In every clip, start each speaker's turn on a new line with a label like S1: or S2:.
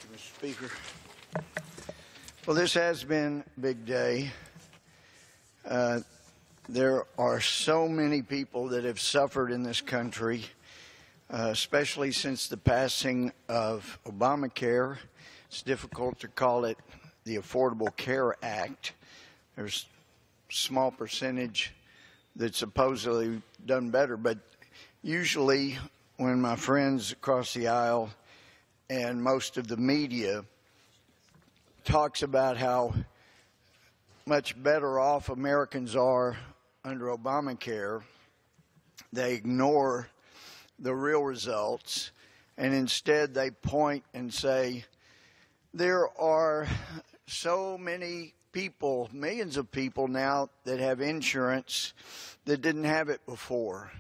S1: Thank you, Mr. Speaker. Well, this has been a big day. There are so many people that have suffered in this country, especially since the passing of Obamacare. It's difficult to call it the Affordable Care Act. There's a small percentage that's supposedly done better, but usually when my friends across the aisle and most of the media talks about how much better off Americans are under Obamacare, they ignore the real results, and instead they point and say, there are so many people, millions of people now that have insurance that didn't have it before.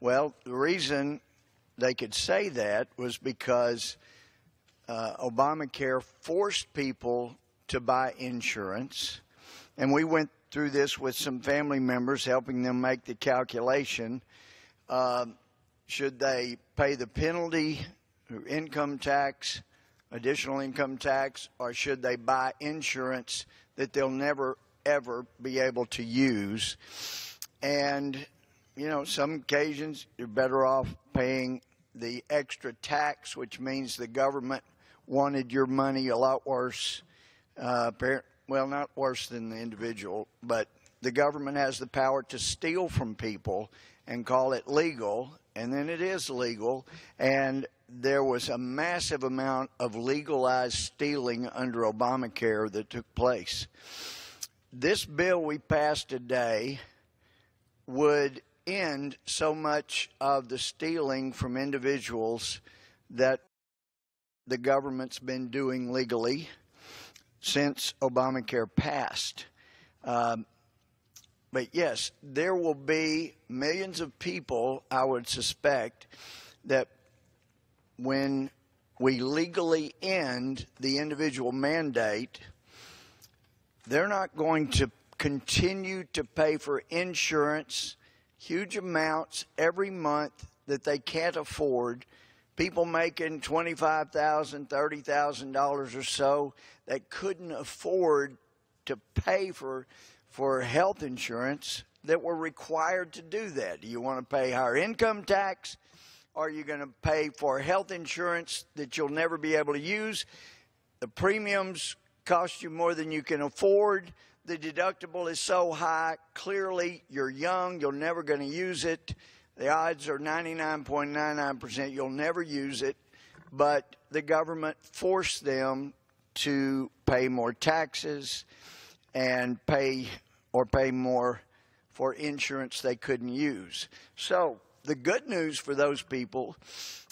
S1: Well, the reason they could say that was because Obamacare forced people to buy insurance, and we went through this with some family members, helping them make the calculation. Should they pay the penalty, income tax, additional income tax, or should they buy insurance that they'll never, ever be able to use? And, you know, some occasions you're better off paying the extra tax, which means the government wanted your money a lot worse. Well, not worse than the individual, but the government has the power to steal from people and call it legal, and then it is legal. And there was a massive amount of legalized stealing under Obamacare that took place. This bill we passed today would end so much of the stealing from individuals that the government's been doing legally since Obamacare passed. But yes, there will be millions of people, I would suspect, that when we legally end the individual mandate, they're not going to continue to pay for insurance, huge amounts every month that they can't afford. People making $25,000, $30,000 or so that couldn't afford to pay for health insurance that were required to do that. Do you want to pay higher income tax? Or are you going to pay for health insurance that you'll never be able to use? The premiums cost you more than you can afford. The deductible is so high. Clearly, you're young. You're never going to use it. The odds are 99.99% you'll never use it. But the government forced them to pay more taxes and pay more for insurance they couldn't use. So the good news for those people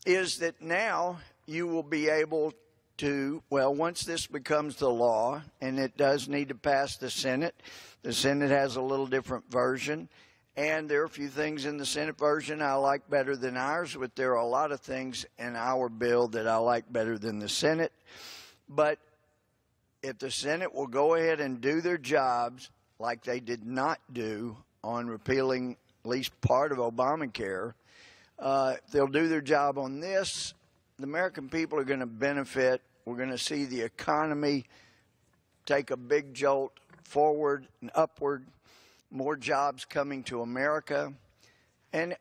S1: is that now you will be able to, well, once this becomes the law, and it does need to pass the Senate has a little different version, and there are a few things in the Senate version I like better than ours, but there are a lot of things in our bill that I like better than the Senate. But if the Senate will go ahead and do their jobs like they did not do on repealing at least part of Obamacare, if they'll do their job on this, the American people are going to benefit. We're going to see the economy take a big jolt forward and upward, more jobs coming to America, and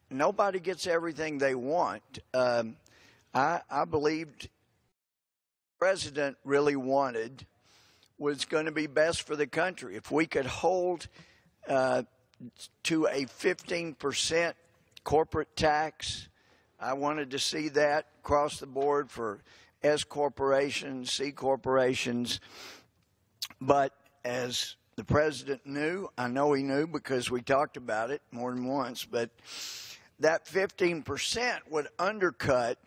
S1: nobody gets everything they want. I believed the president really wanted was going to be best for the country. If we could hold to a 15% corporate tax, I wanted to see that across the board for S corporations, C corporations. But as the president knew, I know he knew because we talked about it more than once, but that 15% would undercut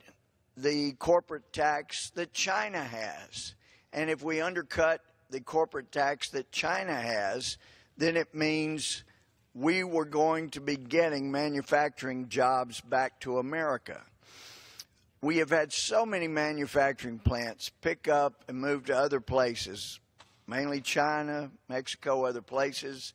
S1: the corporate tax that China has. And if we undercut the corporate tax that China has, then it means we were going to be getting manufacturing jobs back to America. We have had so many manufacturing plants pick up and move to other places, mainly China, Mexico, other places.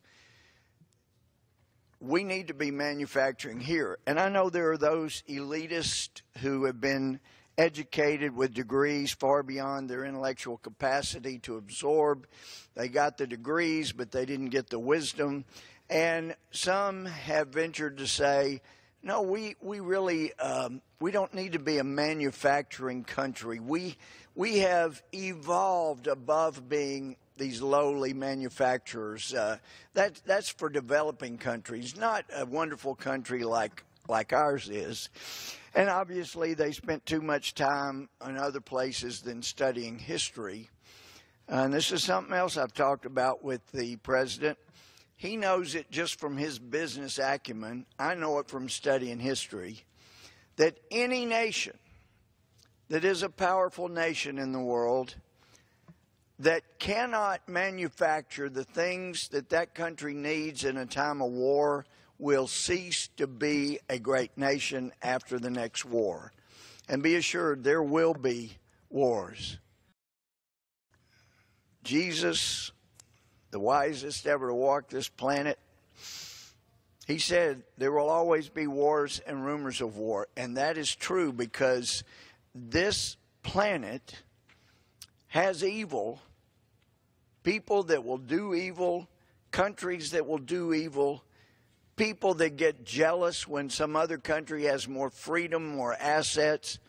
S1: We need to be manufacturing here. And I know there are those elitists who have been educated with degrees far beyond their intellectual capacity to absorb. They got the degrees, but they didn't get the wisdom. And some have ventured to say, no, we really we don't need to be a manufacturing country. We have evolved above being these lowly manufacturers. That's for developing countries, not a wonderful country like ours is. And obviously they spent too much time in other places than studying history. And this is something else I've talked about with the president. He knows it just from his business acumen. I know it from studying history, that any nation that is a powerful nation in the world that cannot manufacture the things that that country needs in a time of war will cease to be a great nation after the next war. And be assured, there will be wars. Jesus, the wisest ever to walk this planet, he said there will always be wars and rumors of war. And that is true because this planet has evil, people that will do evil, countries that will do evil, people that get jealous when some other country has more freedom, more assets.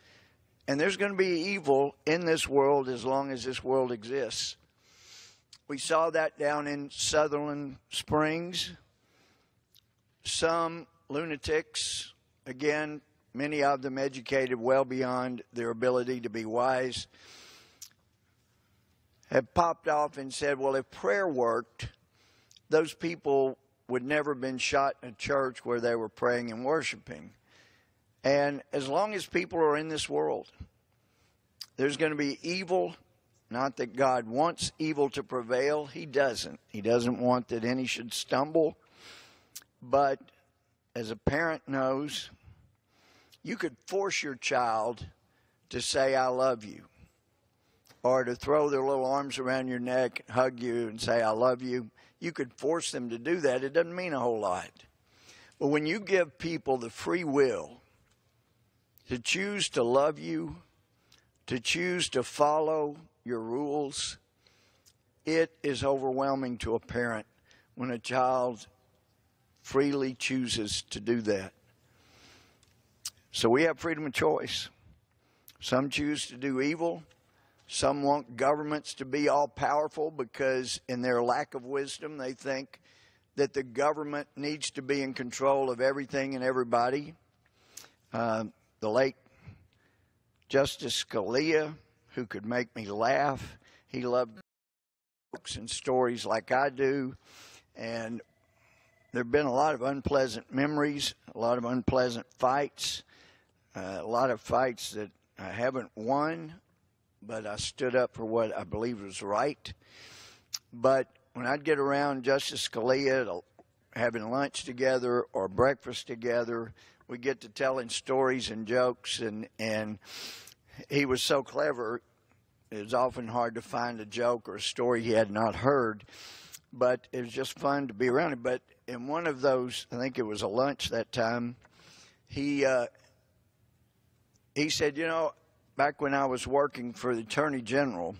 S1: And there's going to be evil in this world as long as this world exists. We saw that down in Sutherland Springs. Some lunatics, again, many of them educated well beyond their ability to be wise, have popped off and said, well, if prayer worked, those people would never have been shot in a church where they were praying and worshiping. And as long as people are in this world, there's going to be evil. Not that God wants evil to prevail. He doesn't. He doesn't want that any should stumble. But as a parent knows, you could force your child to say, I love you, or to throw their little arms around your neck, hug you, and say, I love you. You could force them to do that. It doesn't mean a whole lot. But when you give people the free will to choose to love you, to choose to follow your rules, it is overwhelming to a parent when a child freely chooses to do that. So we have freedom of choice. Some choose to do evil. Some want governments to be all powerful because in their lack of wisdom they think that the government needs to be in control of everything and everybody. The late Justice Scalia, who could make me laugh, he loved jokes and stories like I do, and there have been a lot of unpleasant memories, a lot of unpleasant fights, a lot of fights that I haven't won, but I stood up for what I believed was right. But when I'd get around Justice Scalia having lunch together or breakfast together, we get to telling stories and jokes, and he was so clever, it was often hard to find a joke or a story he had not heard, but it was just fun to be around him. But in one of those, I think it was a lunch that time, he said, you know, back when I was working for the Attorney General,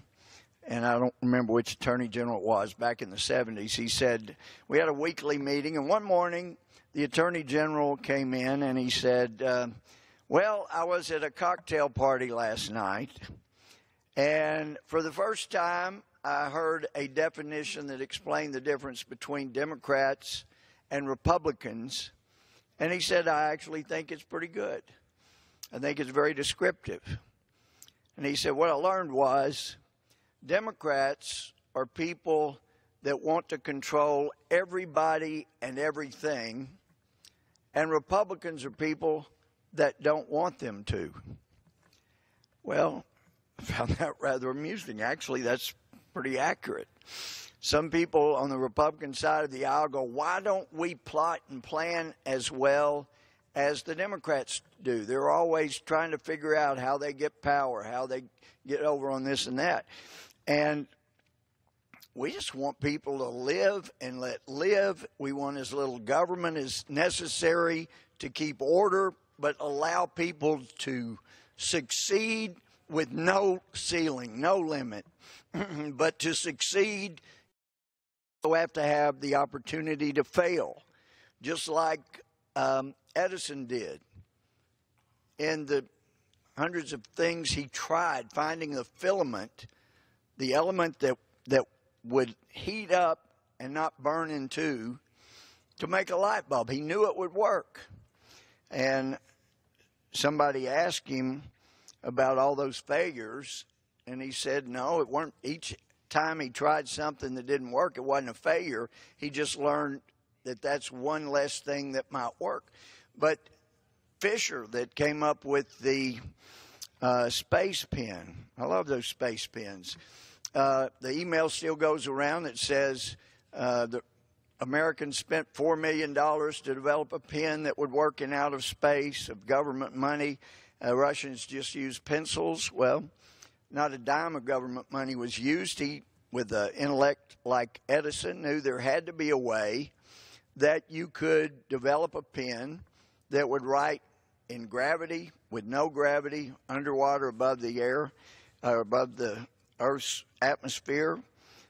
S1: and I don't remember which Attorney General it was, back in the 70s, he said, we had a weekly meeting, and one morning the Attorney General came in and he said, well, I was at a cocktail party last night, and for the first time I heard a definition that explained the difference between Democrats and Republicans, and he said, I actually think it's pretty good. I think it's very descriptive. And he said, what I learned was Democrats are people that want to control everybody and everything, and Republicans are people that don't want them to. Well, I found that rather amusing. Actually, that's pretty accurate. Some people on the Republican side of the aisle go, why don't we plot and plan as well as the Democrats do? They're always trying to figure out how they get power, how they get over on this and that. And we just want people to live and let live. We want as little government as necessary to keep order, but allow people to succeed with no ceiling, no limit. But to succeed, you have to have the opportunity to fail, just like Edison did. In the hundreds of things he tried, finding the filament, the element that would heat up and not burn in two to make a light bulb. He knew it would work. And somebody asked him about all those failures, and he said, no, it weren't. Each time he tried something that didn't work, it wasn't a failure. He just learned that that's one less thing that might work. But Fisher, that came up with the space pen, I love those space pens. The email still goes around that says the Americans spent $4 million to develop a pen that would work in outer space of government money. Russians just used pencils. Well, not a dime of government money was used. He, with an intellect like Edison, knew there had to be a way that you could develop a pen that would write in gravity, with no gravity, underwater, above the air, above the Earth's atmosphere.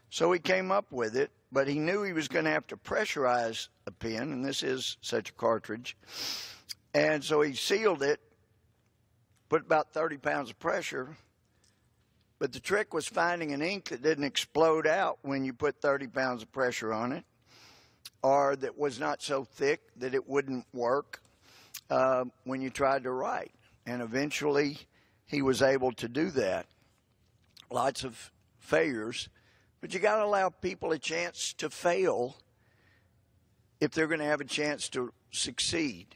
S1: So he came up with it, but he knew he was going to have to pressurize a pen, and this is such a cartridge. And so he sealed it, put about 30 pounds of pressure. But the trick was finding an ink that didn't explode out when you put 30 pounds of pressure on it, or that was not so thick that it wouldn't work when you tried to write. And eventually he was able to do that. Lots of failures, but you got to allow people a chance to fail if they're going to have a chance to succeed.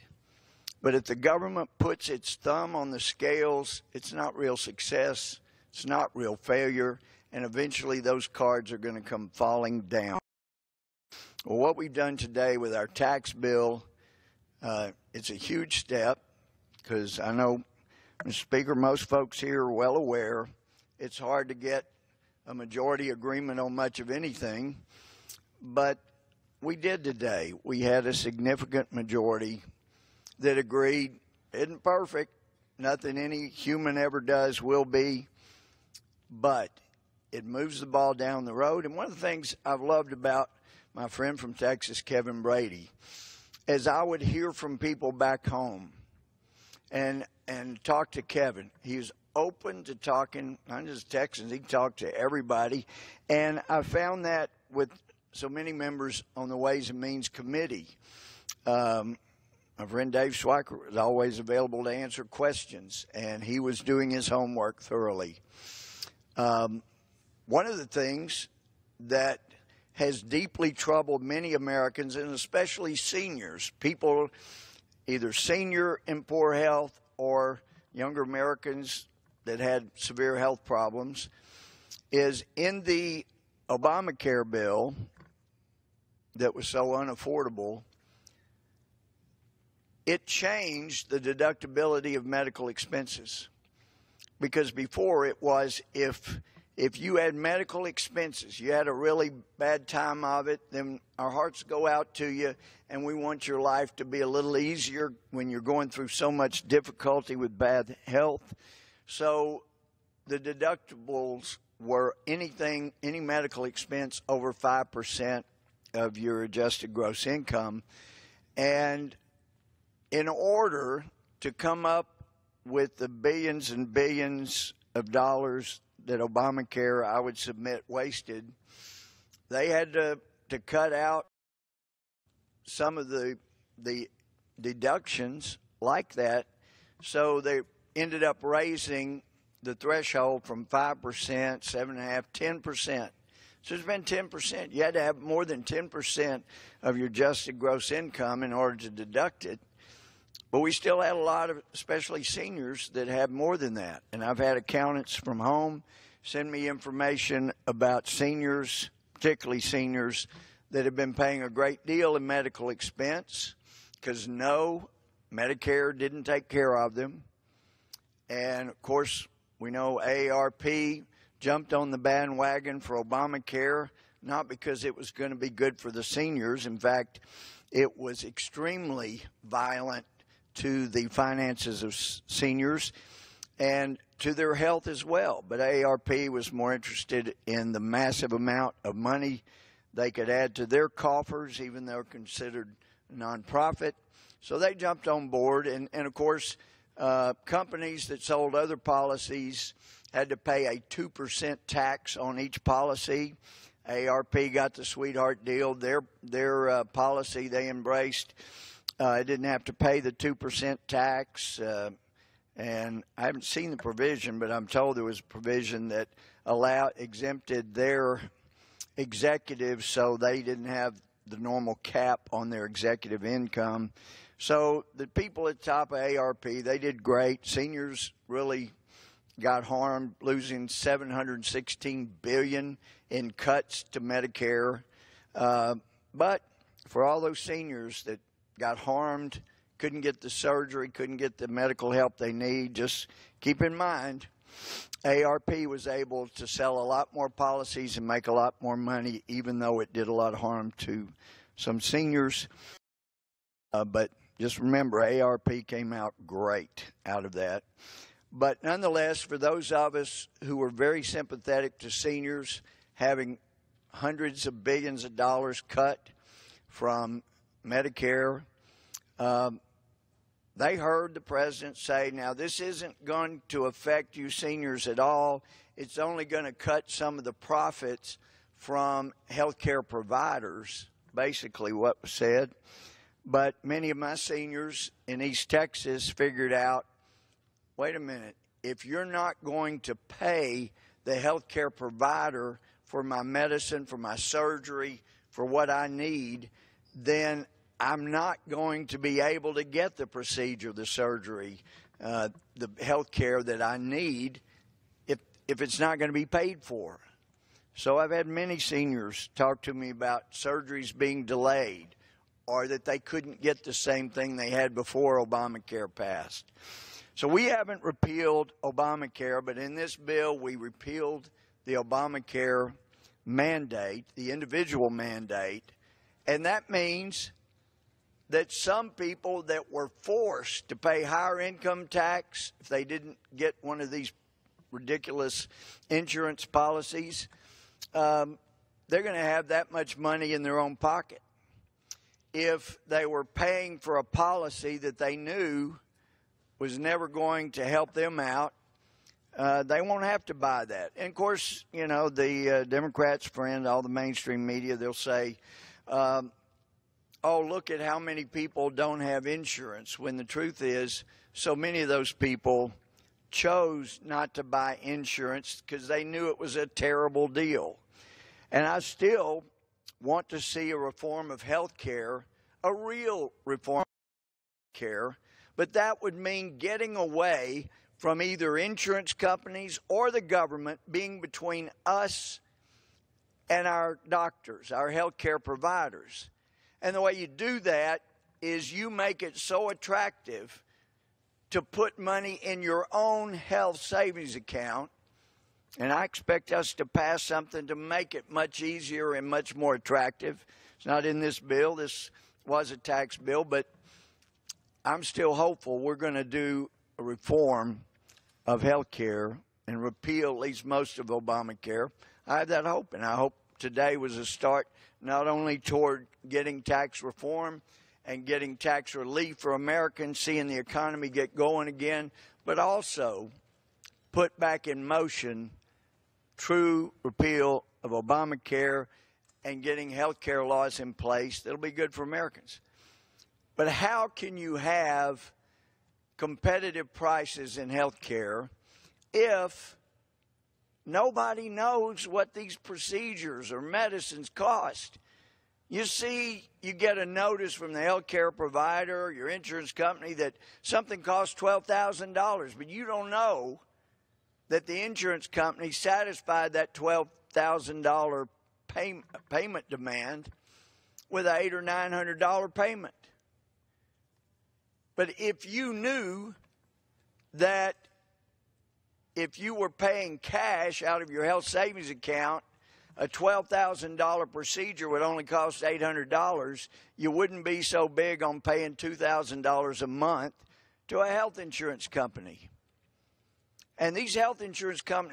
S1: But if the government puts its thumb on the scales, it's not real success, it's not real failure, and eventually those cards are going to come falling down. Well, what we've done today with our tax bill, it's a huge step, because I know, Mr. Speaker, most folks here are well aware it's hard to get a majority agreement on much of anything, but we did today. We had a significant majority that agreed. Isn't perfect. Nothing any human ever does will be, but it moves the ball down the road. And one of the things I've loved about my friend from Texas, Kevin Brady, is I would hear from people back home and talk to Kevin. He was open to talking, not just Texans, he talked to everybody. And I found that with so many members on the Ways and Means Committee. My friend Dave Schweiker was always available to answer questions, and he was doing his homework thoroughly. One of the things that has deeply troubled many Americans, and especially seniors, people either senior in poor health or younger Americans that had severe health problems, is in the Obamacare bill that was so unaffordable, it changed the deductibility of medical expenses. Because before it was if you had medical expenses, you had a really bad time of it, then our hearts go out to you, and we want your life to be a little easier when you're going through so much difficulty with bad health. So the deductibles were any medical expense over 5% of your adjusted gross income. And in order to come up with the billions and billions of dollars that Obamacare, I would submit, wasted, they had to cut out some of the deductions like that. So they ended up raising the threshold from 5%, 7.5%, 10%. So it's been 10%. You had to have more than 10% of your adjusted gross income in order to deduct it. But we still had a lot of, especially seniors, that have more than that. And I've had accountants from home send me information about seniors, particularly seniors, that have been paying a great deal in medical expense because no, Medicare didn't take care of them. And, of course, we know AARP jumped on the bandwagon for Obamacare, not because it was going to be good for the seniors. In fact, it was extremely violent to the finances of seniors. and to their health as well. But AARP was more interested in the massive amount of money they could add to their coffers, even though considered a nonprofit. So they jumped on board, and of course, companies that sold other policies had to pay a 2% tax on each policy. AARP got the sweetheart deal. Their policy they embraced, didn't have to pay the 2% tax. And I haven't seen the provision, but I'm told there was a provision that exempted their executives so they didn't have the normal cap on their executive income. So the people at the top of AARP, they did great. Seniors really got harmed, losing $716 billion in cuts to Medicare. But for all those seniors that got harmed, couldn't get the surgery, couldn't get the medical help they need, just keep in mind, AARP was able to sell a lot more policies and make a lot more money, even though it did a lot of harm to some seniors. But just remember, AARP came out great out of that. But nonetheless, for those of us who were very sympathetic to seniors having hundreds of billions of dollars cut from Medicare, they heard the president say, now this isn't going to affect you seniors at all. It's only going to cut some of the profits from health care providers, basically what was said. But many of my seniors in East Texas figured out, wait a minute, if you're not going to pay the health care provider for my medicine, for my surgery, for what I need, then I'm not going to be able to get the procedure, the surgery, the health care that I need if it's not going to be paid for. So I've had many seniors talk to me about surgeries being delayed or that they couldn't get the same thing they had before Obamacare passed. So we haven't repealed Obamacare, but in this bill we repealed the Obamacare mandate, the individual mandate, and that means that some people that were forced to pay higher income tax if they didn't get one of these ridiculous insurance policies, they're going to have that much money in their own pocket. If they were paying for a policy that they knew was never going to help them out, they won't have to buy that. And, of course, you know, the Democrats' friend, all the mainstream media, they'll say, oh, look at how many people don't have insurance, when the truth is so many of those people chose not to buy insurance because they knew it was a terrible deal. And I still want to see a reform of health care, a real reform of care, but that would mean getting away from either insurance companies or the government being between us and our doctors, our health care providers. And the way you do that is you make it so attractive to put money in your own health savings account. And I expect us to pass something to make it much easier and much more attractive. It's not in this bill. This was a tax bill, but I'm still hopeful we're going to do a reform of health care and repeal at least most of Obamacare. I have that hope, and I hope today was a start not only toward getting tax reform and getting tax relief for Americans, seeing the economy get going again, but also put back in motion true repeal of Obamacare and getting health care laws in place that'll be good for Americans. But how can you have competitive prices in health care if nobody knows what these procedures or medicines cost? You see, you get a notice from the health care provider, your insurance company, that something costs $12,000, but you don't know that the insurance company satisfied that $12,000 payment demand with an $800 or $900 payment. But if you knew that if you were paying cash out of your health savings account, a $12,000 procedure would only cost $800, you wouldn't be so big on paying $2,000 a month to a health insurance company. And these health insurance companies